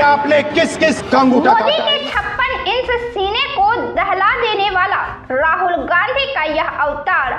आपने किस किस का अंगूठा काटा है। मोदी के 56 इंच सीने को दहला देने वाला राहुल गांधी का यह अवतार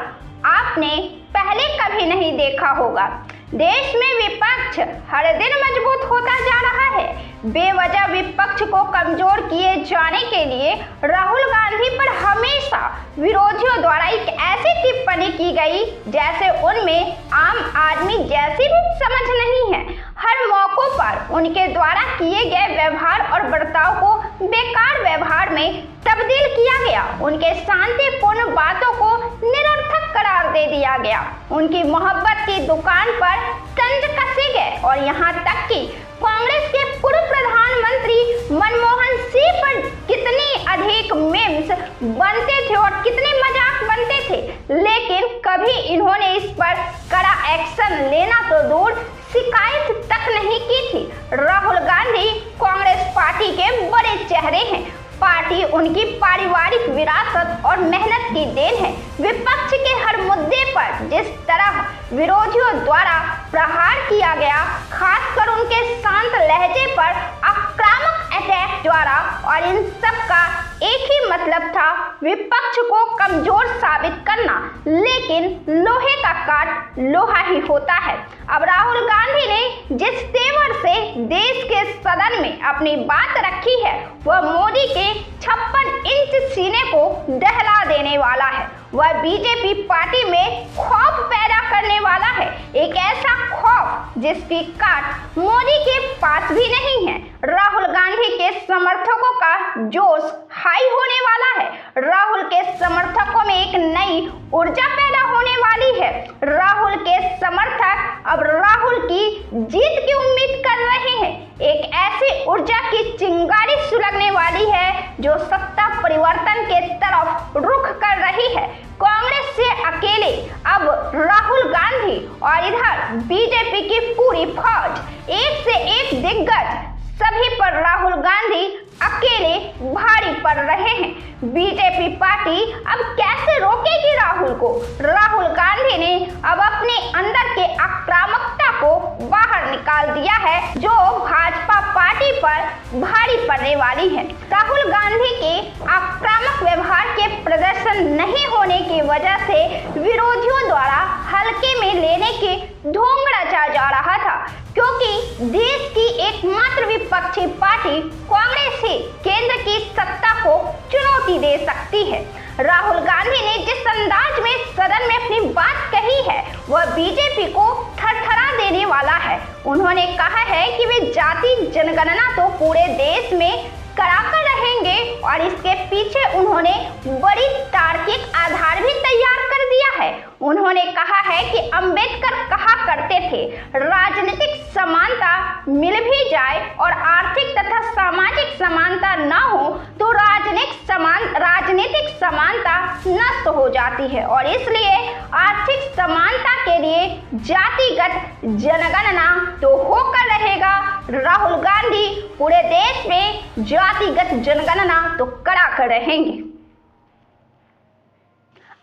आपने पहले कभी नहीं देखा होगा। देश में विपक्ष हर दिन मजबूत होता जा रहा है। बेवजह विपक्ष को कमजोर किए जाने के लिए राहुल गांधी पर हमेशा विरोधियों द्वारा एक ऐसी टिप्पणी की गई जैसे उनमें आम आदमी जैसी भी समझ नहीं है। हर मौकों पर उनके द्वारा किए गए व्यवहार और बर्ताव को बेकार व्यवहार में तब्दील किया गया। उनके शांतिपूर्ण बातों को निरर्थक करार दे दिया गया। उनकी मोहब्बत की दुकान पर तंज कसे गए और यहाँ तक कि कांग्रेस के पूर्व प्रधानमंत्री मनमोहन सिंह पर कितनी अधिक मीम्स बनते थे और कितने मजाक बनते थे, लेकिन कभी इन्होंने इस पर कड़ा एक्शन लेना तो दूर शिकायत तक नहीं की थी। राहुल गांधी कांग्रेस पार्टी के बड़े चेहरे हैं। पार्टी उनकी पारिवारिक विरासत और मेहनत की देन है। विपक्ष के हर मुद्दे पर जिस तरह विरोधियों द्वारा प्रहार किया गया, खासकर उनके शांत लहजे पर आक्रामक अटैक द्वारा, और इन सब का एक ही मतलब था विपक्ष को कमजोर साबित करना। लेकिन लोहे का काट लोहा ही होता है। अब राहुल गांधी ने जिस तेवर से देश के सदन में अपनी बात रखी है वह मोदी के 56 इंच सीने को दहला देने वाला है। वह बीजेपी पार्टी में खौफ पैदा करने वाला है, एक ऐसा खौफ जिसकी काट मोदी के पास भी नहीं है। राहुल गांधी के समर्थकों का जोश हाई होने वाला है। राहुल के समर्थकों में एक नई ऊर्जा पैदा होने वाली है। राहुल के समर्थक अब राहुल की जीत की उम्मीद कर रहे हैं। एक ऐसी ऊर्जा की चिंगारी सुलगने वाली है जो सत्ता परिवर्तन के तरफ रुख कर रही है। कांग्रेस से अकेले अब राहुल गांधी और इधर बीजेपी की पूरी फौज, एक से एक दिग्गज, सभी पर राहुल गांधी अकेले भारी पड़ रहे हैं। बीजेपी पार्टी अब कैसे रोकेगी राहुल को? राहुल गांधी ने अब अपने अंदर के आक्रामकता को बाहर निकाल दिया है जो भाजपा पार्टी पर भारी पड़ने वाली है। राहुल गांधी के आक्रामक व्यवहार के प्रदर्शन नहीं होने की वजह से विरोधियों द्वारा हल्के में लेने की ढोंग रचा जा रहा था, क्योंकि देश की एकमात्र विपक्षी पार्टी कांग्रेस ही केंद्र की सत्ता को चुनौती दे सकती है। राहुल गांधी ने जिस अंदाज में सदन में अपनी बात कही है वह बीजेपी को थरथरा देने वाला है। उन्होंने कहा है कि वे जाति जनगणना तो पूरे देश में कराकर रहेंगे और इसके पीछे उन्होंने बड़ी तार्किक आधार भी तैयार कर दिया है। उन्होंने कहा है कि अंबेडकर कहा करते थे, राजनीतिक समानता मिल भी जाए और आर्थिक तथा सामाजिक समानता न हो तो राजनीतिक समानता नष्ट हो जाती है, और इसलिए आर्थिक समानता के लिए जातिगत जनगणना तो होकर रहेगा। राहुल गांधी पूरे देश में जातिगत जनगणना तो करा कर रहेंगे।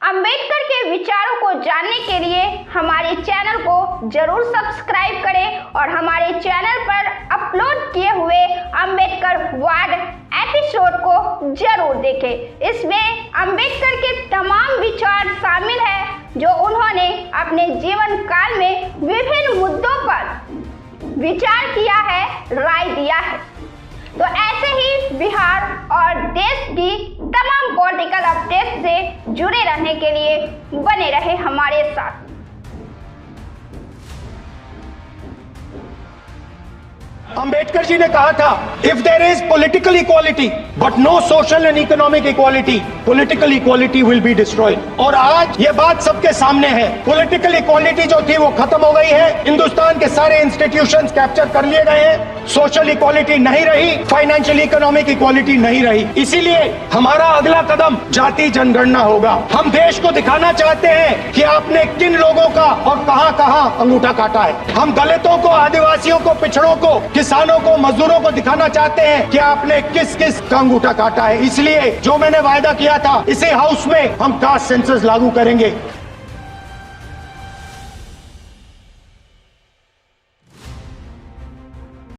अंबेडकर के विचारों को जानने के लिए हमारे चैनल को जरूर सब्सक्राइब करें और हमारे चैनल पर अपलोड किए हुए अंबेडकर वार्ड एपिसोड को जरूर देखें। इसमें अंबेडकर के तमाम विचार शामिल हैं जो उन्होंने अपने जीवन काल में विभिन्न मुद्दों पर विचार किया है, राय दिया है। तो ऐसे ही बिहार और देश की तमाम पॉलिटिकल अपडेट से जुड़े रहने के लिए बने रहे हमारे साथ। अंबेडकर जी ने कहा था, if there is political equality but no social and economic equality, political equality will be destroyed. और आज ये बात सबके सामने है। पॉलिटिकल इक्वालिटी जो थी वो खत्म हो गई है। हिंदुस्तान के सारे इंस्टीट्यूशंस कैप्चर कर लिए गए हैं। सोशल इक्वालिटी नहीं रही, फाइनेंशियल इकोनॉमिक इक्वालिटी नहीं रही। इसीलिए हमारा अगला कदम जाति जनगणना होगा। हम देश को दिखाना चाहते हैं कि आपने किन लोगों का और कहां-कहां अंगूठा काटा है। हम दलितों को, आदिवासियों को, पिछड़ों को, किसानों को, मजदूरों को दिखाना चाहते हैं कि आपने किस किस का अंगूठा काटा है। इसलिए जो मैंने वायदा किया था, इसी हाउस में हम कास्ट सेंसस लागू करेंगे।